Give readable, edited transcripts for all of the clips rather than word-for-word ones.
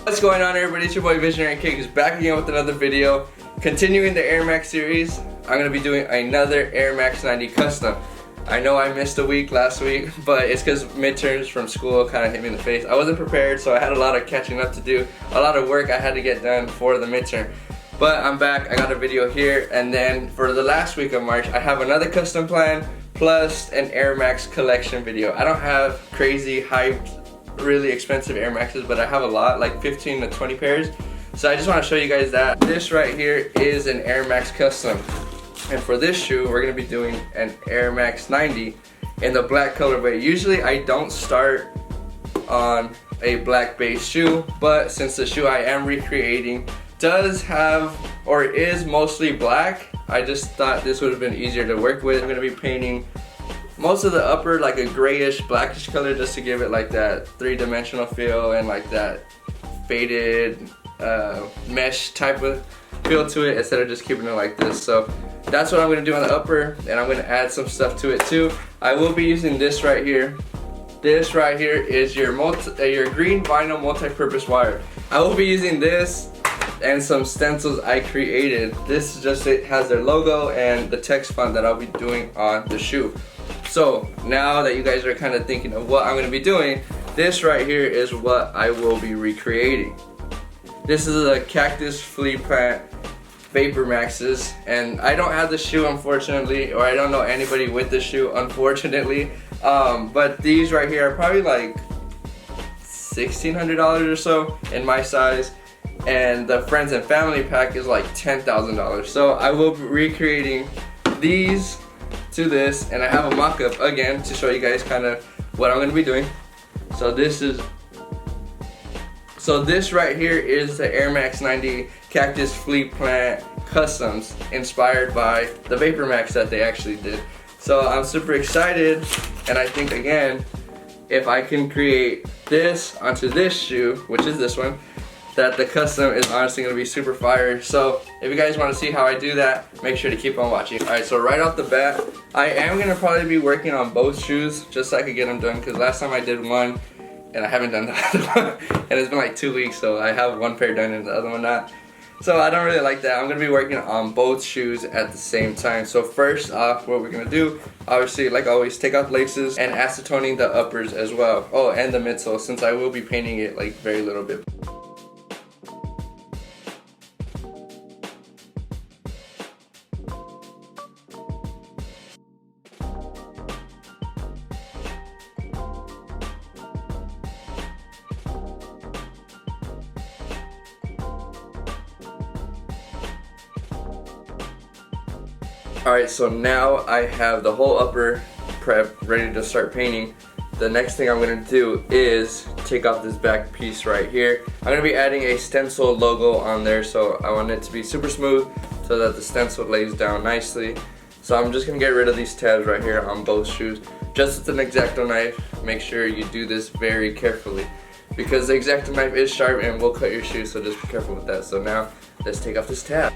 What's going on, everybody? It's your boy Visionary Cake is back again with another video. Continuing the Air Max series, I'm going to be doing another Air Max 90 custom. I know I missed a week last week, but it's because midterms from school kind of hit me in the face. I wasn't prepared, so I had a lot of catching up to do, a lot of work I had to get done for the midterm. But I'm back, I got a video here, and then for the last week of March, I have another custom plan, plus an Air Max collection video. I don't have crazy hyped really expensive Air Maxes, but I have a lot, like 15 to 20 pairs. So I just want to show you guys that. This right here is an Air Max custom. And for this shoe, we're going to be doing an Air Max 90 in the black colorway. Usually I don't start on a black base shoe, but since the shoe I am recreating does have, or is mostly black, I just thought this would have been easier to work with. I'm going to be painting most of the upper like a grayish blackish color, just to give it like that three-dimensional feel and like that faded mesh type of feel to it, instead of just keeping it like this. So that's what I'm going to do on the upper, and I'm going to add some stuff to it too. I will be using this right here. This right here is your green vinyl multi-purpose wire. I will be using this and some stencils I created. This is just, it has their logo and the text font that I'll be doing on the shoe. So now that you guys are kind of thinking of what I'm going to be doing, this right here is what I will be recreating. This is a cactus flea plant Vapormaxes, and I don't have the shoe unfortunately, or I don't know anybody with the shoe unfortunately, but these right here are probably like $1,600 or so in my size, and the friends and family pack is like $10,000. So I will be recreating these to this, and I have a mock-up again to show you guys kind of what I'm going to be doing. So this right here is the Air Max 90 Cactus Flea Plant Customs, inspired by the Vapormax that they actually did. So I'm super excited, and I think again, if I can create this onto this shoe, which is this one, that the custom is honestly going to be super fire. So if you guys want to see how I do that, make sure to keep on watching. Alright, so right off the bat, I am going to probably be working on both shoes just so I could get them done, because last time I did one and I haven't done the other one, and it's been like 2 weeks, so I have one pair done and the other one not. So I don't really like that. I'm going to be working on both shoes at the same time. So first off, what we're going to do, obviously like always, take off laces and acetoning the uppers as well. Oh, and the midsole, since I will be painting it like very little bit. Alright, so now I have the whole upper prep ready to start painting. The next thing I'm going to do is take off this back piece right here. I'm going to be adding a stencil logo on there, so I want it to be super smooth so that the stencil lays down nicely. So I'm just going to get rid of these tabs right here on both shoes. Just with an X-Acto knife, make sure you do this very carefully, because the X-Acto knife is sharp and will cut your shoe, so just be careful with that. So now let's take off this tab.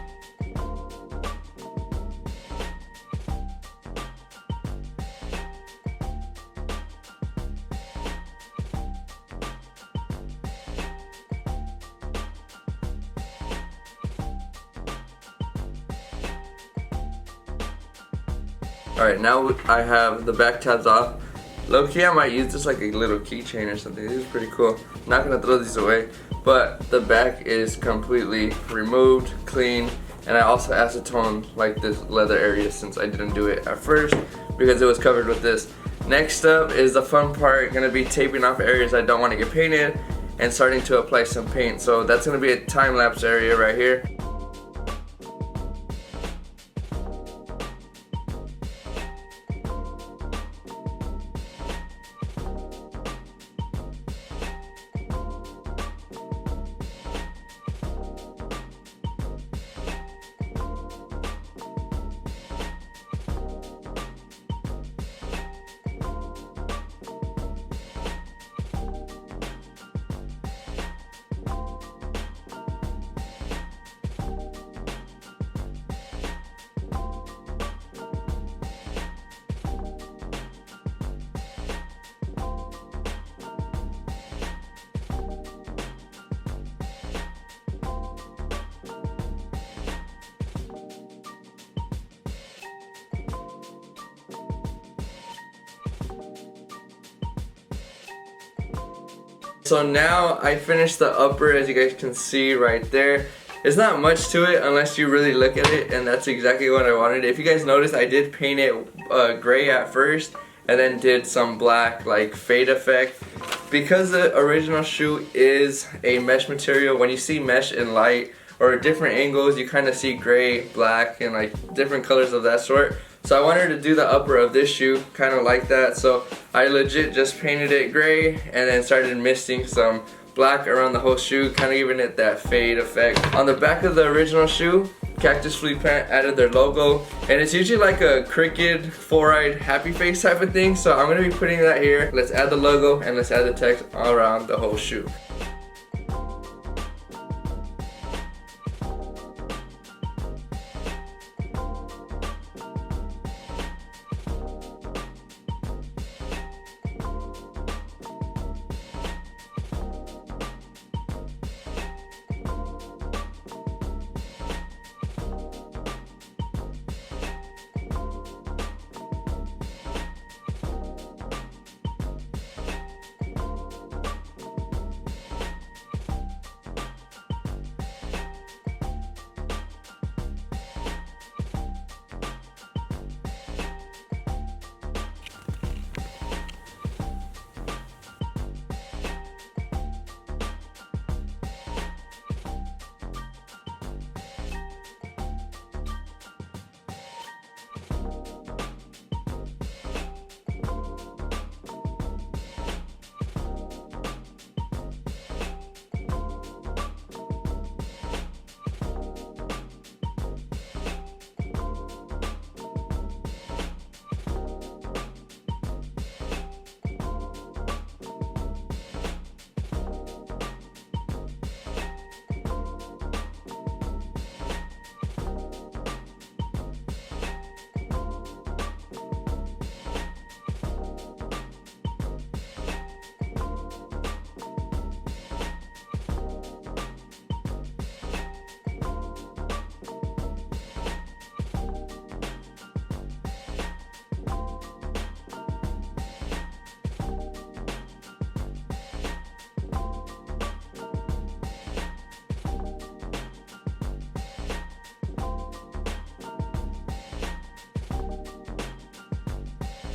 Alright, now I have the back tabs off. Low key, I might use this like a little keychain or something. This is pretty cool. I'm not gonna throw these away, but the back is completely removed, clean, and I also acetone like this leather area, since I didn't do it at first because it was covered with this. Next up is the fun part, gonna be taping off areas I don't want to get painted and starting to apply some paint. So that's gonna be a time-lapse area right here. So now I finished the upper, as you guys can see right there. It's not much to it unless you really look at it, and that's exactly what I wanted. If you guys noticed, I did paint it gray at first and then did some black like fade effect. Because the original shoe is a mesh material, when you see mesh in light or different angles, you kind of see gray, black, and like different colors of that sort. So I wanted to do the upper of this shoe kind of like that, so I legit just painted it gray and then started misting some black around the whole shoe, kind of giving it that fade effect. On the back of the original shoe, Cactus Flea Plant added their logo, and it's usually like a cricket, four-eyed, happy face type of thing, so I'm going to be putting that here. Let's add the logo and let's add the text all around the whole shoe.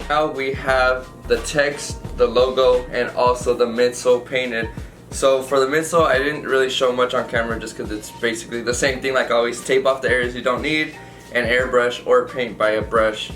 Now we have the text, the logo, and also the midsole painted. So for the midsole, I didn't really show much on camera just because it's basically the same thing like always. Tape off the areas you don't need and airbrush or paint by a brush,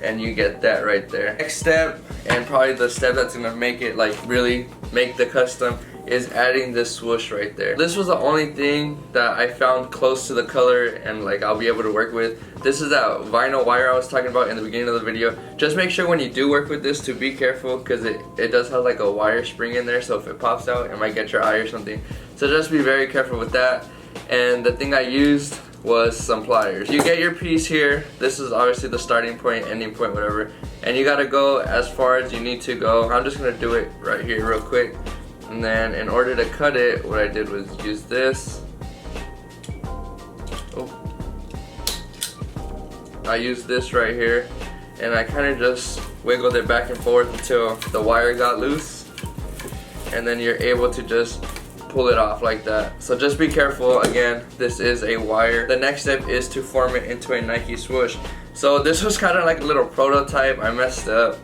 and you get that right there. Next step, and probably the step that's gonna make it like really make the custom, is adding this swoosh right there. This was the only thing that I found close to the color and like I'll be able to work with. This is that vinyl wire I was talking about in the beginning of the video. Just make sure when you do work with this to be careful, because it does have like a wire spring in there, so if it pops out it might get your eye or something. So just be very careful with that. And the thing I used was some pliers. You get your piece here. This is obviously the starting point, ending point, whatever, and you gotta go as far as you need to go. I'm just gonna do it right here real quick. And then in order to cut it, what I did was use this. I used this right here, and I kind of just wiggled it back and forth until the wire got loose, and then you're able to just pull it off like that. So just be careful. Again, this is a wire. The next step is to form it into a Nike swoosh. So this was kind of like a little prototype. I messed up.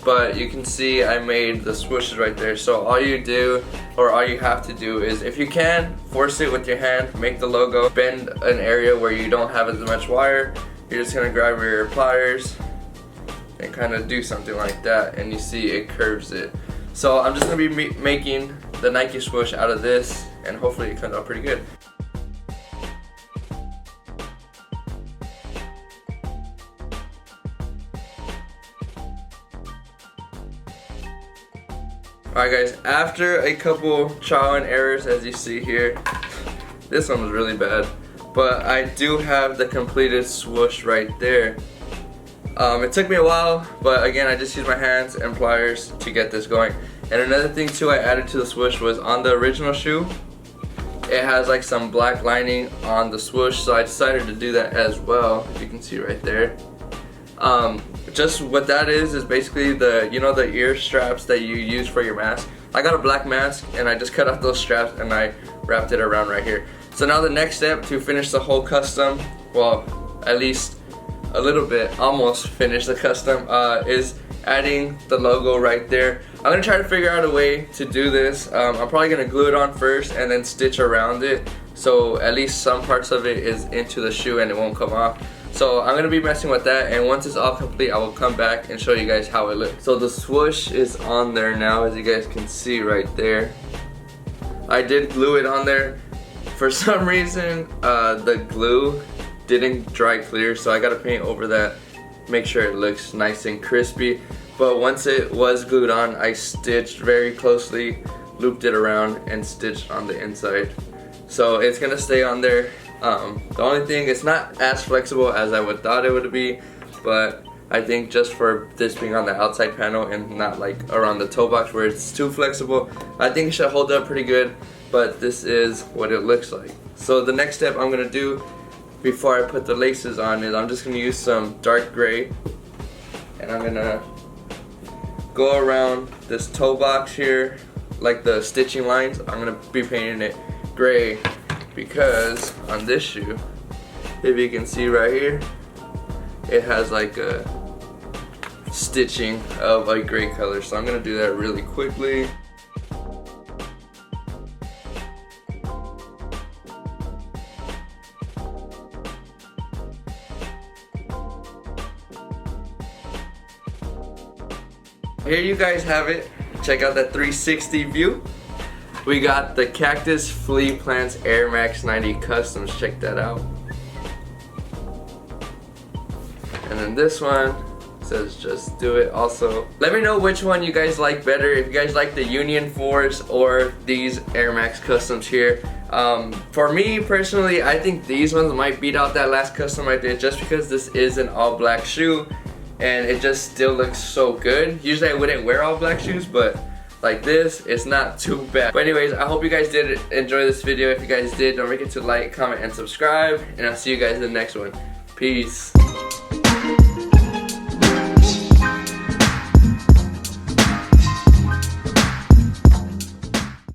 But you can see I made the swooshes right there. So all you do, or all you have to do, is if you can, force it with your hand, make the logo, bend an area where you don't have as much wire. You're just gonna grab your pliers and kind of do something like that, and you see it curves it. So I'm just gonna be making the Nike swoosh out of this, and hopefully it comes out pretty good. Alright guys, after a couple trial and errors, as you see here, this one was really bad, but I do have the completed swoosh right there. It took me a while, but again, I just used my hands and pliers to get this going. And another thing too I added to the swoosh was on the original shoe, it has like some black lining on the swoosh, so I decided to do that as well, as you can see right there. Just what that is basically the, you know, the ear straps that you use for your mask. I got a black mask and I just cut off those straps and I wrapped it around right here. So now the next step to finish the whole custom, well, at least a little bit, almost finish the custom, is adding the logo right there. I'm gonna try to figure out a way to do this. I'm probably gonna glue it on first and then stitch around it, so at least some parts of it is into the shoe and it won't come off. So I'm gonna be messing with that, and once it's all complete I will come back and show you guys how it looks. So the swoosh is on there now, as you guys can see right there. I did glue it on there. For some reason the glue didn't dry clear, so I gotta paint over that, make sure it looks nice and crispy. But once it was glued on, I stitched very closely, looped it around, and stitched on the inside. So it's gonna stay on there. The only thing, it's not as flexible as I would thought it would be, but I think just for this being on the outside panel and not like around the toe box where it's too flexible, I think it should hold up pretty good. But this is what it looks like. So the next step I'm gonna do before I put the laces on is I'm just gonna use some dark gray, and I'm gonna go around this toe box here, like the stitching lines. I'm gonna be painting it gray because on this shoe, if you can see right here, it has like a stitching of a gray color. So I'm gonna do that really quickly. Here you guys have it. Check out that 360 view. We got the Cactus Flea Plants Air Max 90 Customs. Check that out. And then this one says just do it also. Let me know which one you guys like better. If you guys like the Union Force or these Air Max Customs here. For me personally, I think these ones might beat out that last custom I did, just because this is an all black shoe and it just still looks so good. Usually I wouldn't wear all black shoes, but like this, it's not too bad. But anyways, I hope you guys did enjoy this video. If you guys did, don't forget to like, comment, and subscribe, and I'll see you guys in the next one. Peace.